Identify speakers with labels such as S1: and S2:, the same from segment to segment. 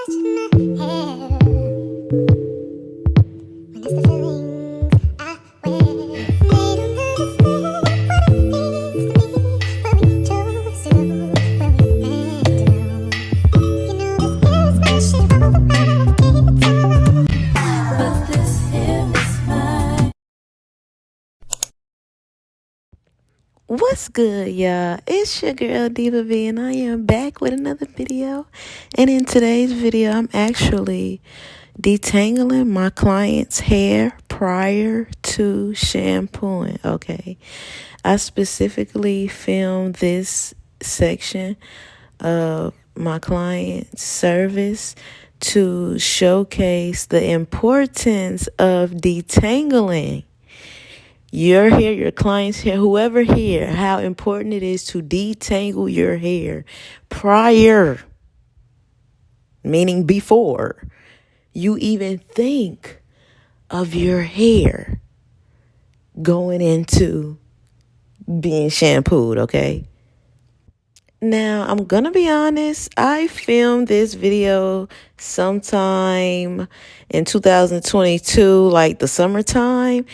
S1: What's good, y'all? It's your girl Diva V, and I am back with another video. And in today's video, I'm actually detangling my client's hair prior to shampooing. Okay, I specifically filmed this section of my client's service to showcase the importance of detangling your hair, your client's hair, whoever hair, how important it is to detangle your hair prior, meaning before you even think of your hair going into being shampooed, okay? Now, I'm gonna be honest, I filmed this video sometime in 2022, like the summertime.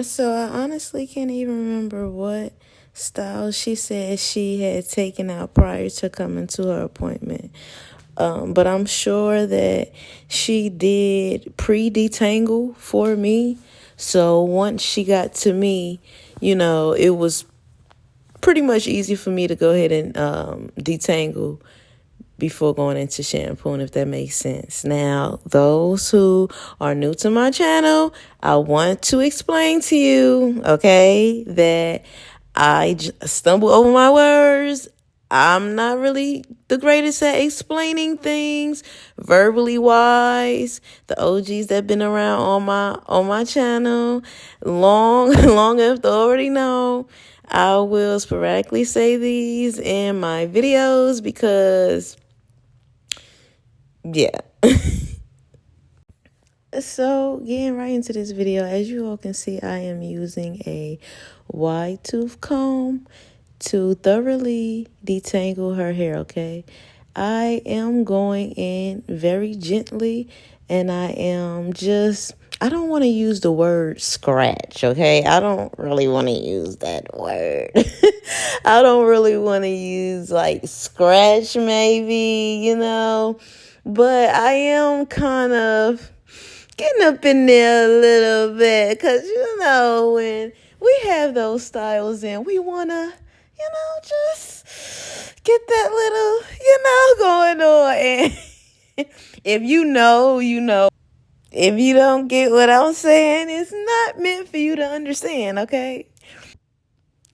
S1: So I honestly can't even remember what style she said she had taken out prior to coming to her appointment. But I'm sure that she did pre-detangle for me. So once she got to me, it was pretty much easy for me to go ahead and detangle before going into shampooing, if that makes sense. Now, those who are new to my channel, I want to explain to you, okay, that I stumble over my words. I'm not really the greatest at explaining things verbally wise. The OGs that been around on my channel long long enough to already know I will sporadically say these in my videos because yeah. So getting right into this video, as you all can see, I am using a wide tooth comb to thoroughly detangle her hair, okay? I am going in very gently, and I don't want to use the word scratch, okay? I don't really want to use that word. I don't really want to use like scratch maybe. But I am kind of getting up in there a little bit because, when we have those styles and we want to, just get that little, going on. And if you know, you know. If you don't get what I'm saying, it's not meant for you to understand, okay?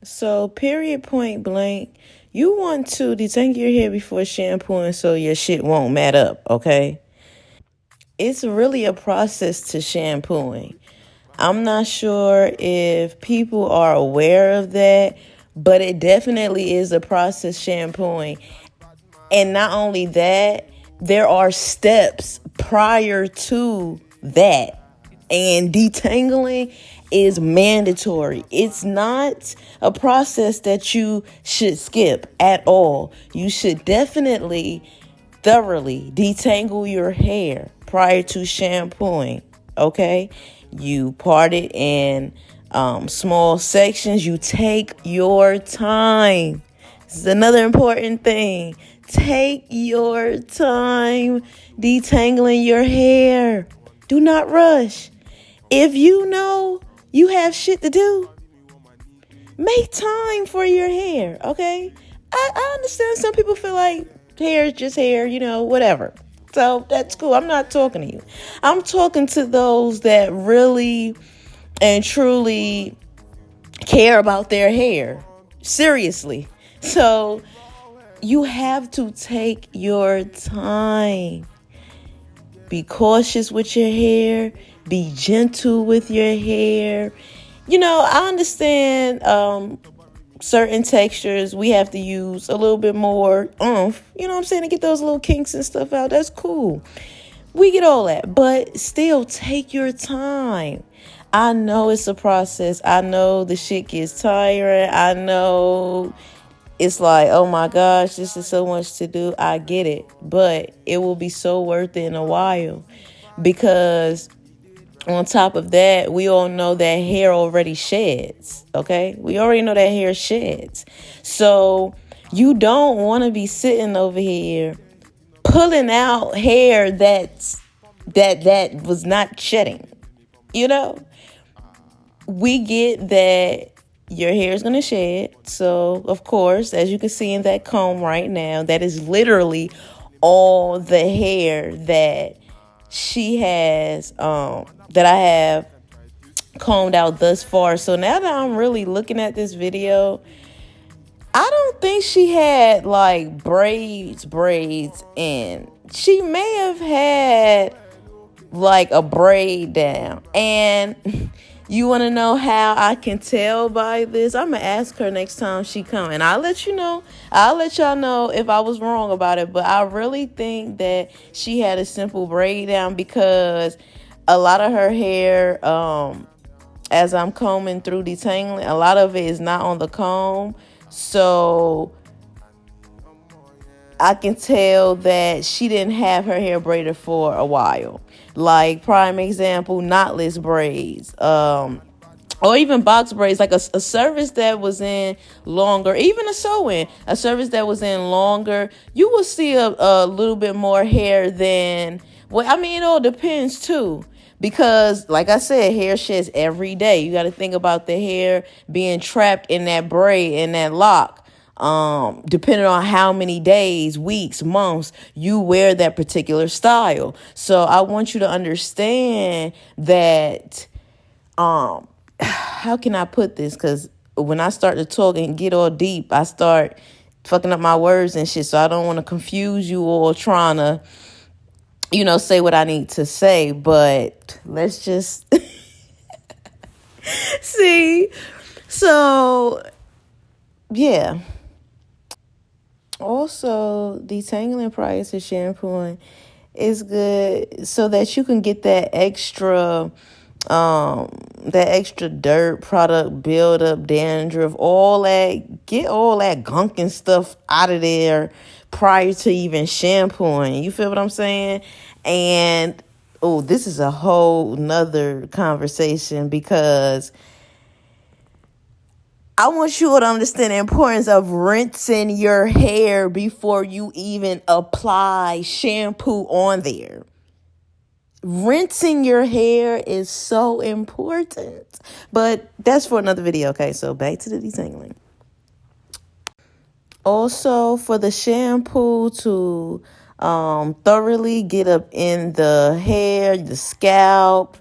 S1: So, period, point blank, you want to detangle your hair before shampooing so your shit won't mat up, okay? It's really a process to shampooing. I'm not sure if people are aware of that, but it definitely is a process shampooing. And not only that, there are steps prior to that. And detangling is mandatory. It's not a process that you should skip at all. You should definitely thoroughly detangle your hair prior to shampooing, okay? You part it in small sections. You take your time. This is another important thing. Take your time detangling your hair. Do not rush. If you know you have shit to do, make time for your hair, okay? I understand some people feel like hair is just hair, whatever. So that's cool. I'm not talking to you. I'm talking to those that really and truly care about their hair. Seriously. So you have to take your time. Be cautious with your hair. Be gentle with your hair. I understand certain textures we have to use a little bit more oomph, to get those little kinks and stuff out. That's cool. We get all that, but still take your time. I know it's a process. I know the shit gets tiring. I know it's like, oh my gosh, this is so much to do. I get it, but it will be so worth it in a while, because on top of that, we all know that hair already sheds. Okay, we already know that hair sheds. So you don't want to be sitting over here pulling out hair that was not shedding. You know, we get that your hair is going to shed. So, of course, as you can see in that comb right now, that is literally all the hair that she has, that I have combed out thus far. So now that I'm really looking at this video, I don't think she had like braids in. She may have had like a braid down. And you want to know how I can tell by this? I'm going to ask her next time she come, and I'll let you know. I'll let y'all know if I was wrong about it. But I really think that she had a simple braid down, because a lot of her hair, as I'm combing through detangling, a lot of it is not on the comb. So I can tell that she didn't have her hair braided for a while. Like, prime example, knotless braids. Or even box braids, like a service that was in longer, even a sew-in, a service that was in longer, you will see a little bit more hair than, well, I mean, it all depends too. Because, like I said, hair sheds every day. You got to think about the hair being trapped in that braid, in that lock. Depending on how many days, weeks, months you wear that particular style. So I want you to understand that, how can I put this? Because when I start to talk and get all deep, I start fucking up my words and shit. So I don't want to confuse you or trying to, say what I need to say. But let's just see. So, yeah. Also, detangling prior to shampooing is good so that you can get that extra dirt, product buildup, dandruff, get all that gunk and stuff out of there prior to even shampooing. You feel what I'm saying? And oh, this is a whole nother conversation, because I want you to understand the importance of rinsing your hair before you even apply shampoo on there. Rinsing your hair is so important. But that's for another video, okay? So back to the detangling. Also, for the shampoo to thoroughly get up in the hair, the scalp,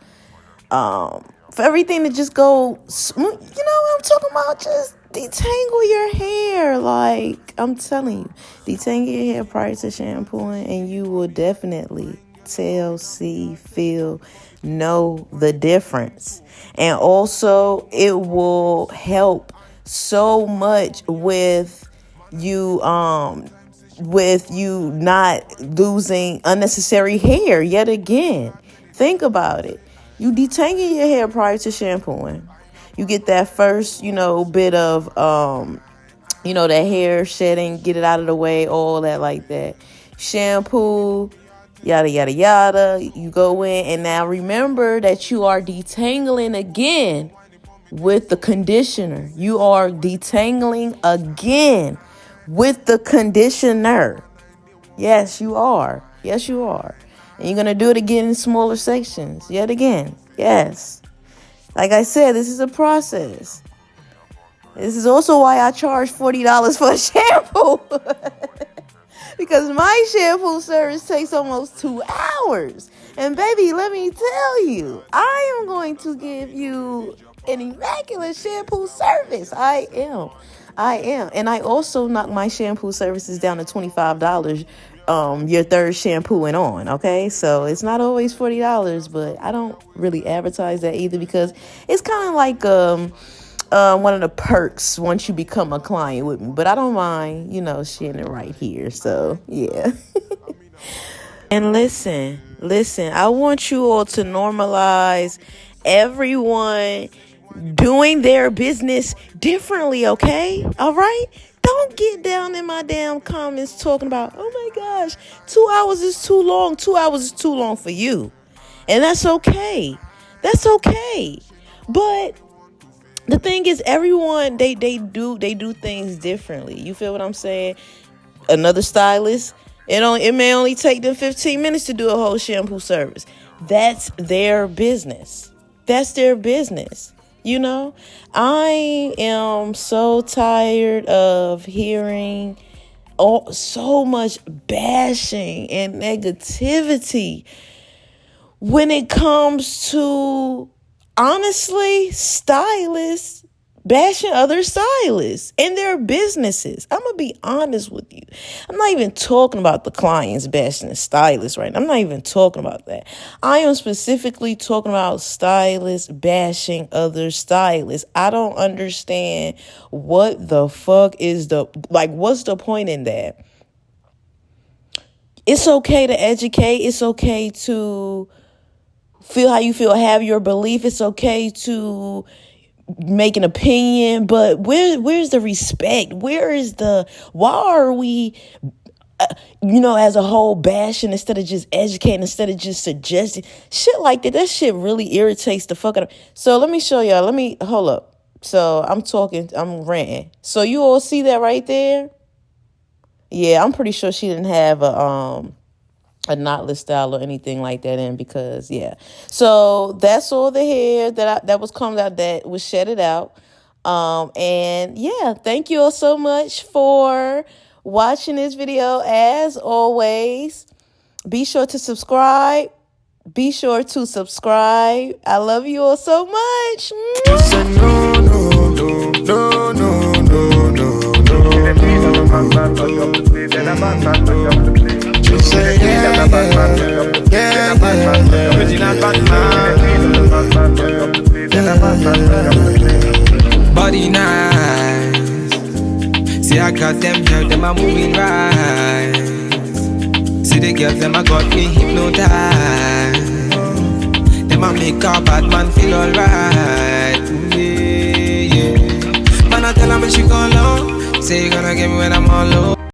S1: for everything to just go smooth, what I'm talking about? Just detangle your hair. Like, I'm telling you, detangle your hair prior to shampooing, and you will definitely tell, see, feel, know the difference. And also, it will help so much with you not losing unnecessary hair yet again. Think about it. You detangle your hair prior to shampooing. You get that first, bit of, that hair shedding, get it out of the way, all that like that. Shampoo, yada, yada, yada. You go in, and now remember that you are detangling again with the conditioner. You are detangling again with the conditioner. Yes, you are. Yes, you are. And you're going to do it again in smaller sections. Yet again. Yes. Like I said, this is a process. This is also why I charge $40 for a shampoo. Because my shampoo service takes almost 2 hours. And baby, let me tell you, I am going to give you an immaculate shampoo service. I am. And I also knock my shampoo services down to $25. Your third shampoo and on, okay? So it's not always $40, but I don't really advertise that either, because it's kind of like one of the perks once you become a client with me. But I don't mind, sharing it right here. So yeah. And listen, I want you all to normalize everyone doing their business differently, okay? All right? Don't Don't get down in my damn comments talking about, oh my gosh, 2 hours is too long. 2 hours is too long for you. And that's okay. That's okay. But the thing is, everyone, they do things differently. You feel what I'm saying? Another stylist, it may only take them 15 minutes to do a whole shampoo service. That's their business. That's their business. You know, I am so tired of hearing so much bashing and negativity when it comes to, honestly, stylists bashing other stylists and their businesses. I'm going to be honest with you. I'm not even talking about the clients bashing the stylists right now. I'm not even talking about that. I am specifically talking about stylists bashing other stylists. I don't understand what the fuck is what's the point in that? It's okay to educate. It's okay to feel how you feel, have your belief. It's okay to make an opinion, but where's the respect? Why are we, as a whole bashing instead of just educating, instead of just suggesting shit like that? That shit really irritates the fuck out of me. So let me show y'all. Hold up. So I'm ranting. So you all see that right there? Yeah, I'm pretty sure she didn't have a knotless style or anything like that in, because so that's all the hair that was combed out, that was shedded out. And thank you all so much for watching this video. As always, be sure to subscribe. I love you all so much.
S2: Body nice. See, I got them girls, them are moving right. See the girls, them a got me hypnotized. Them a make a bad man feel alright. Yeah. Man, I tell her when she gone low, say you gonna get me when I'm all low.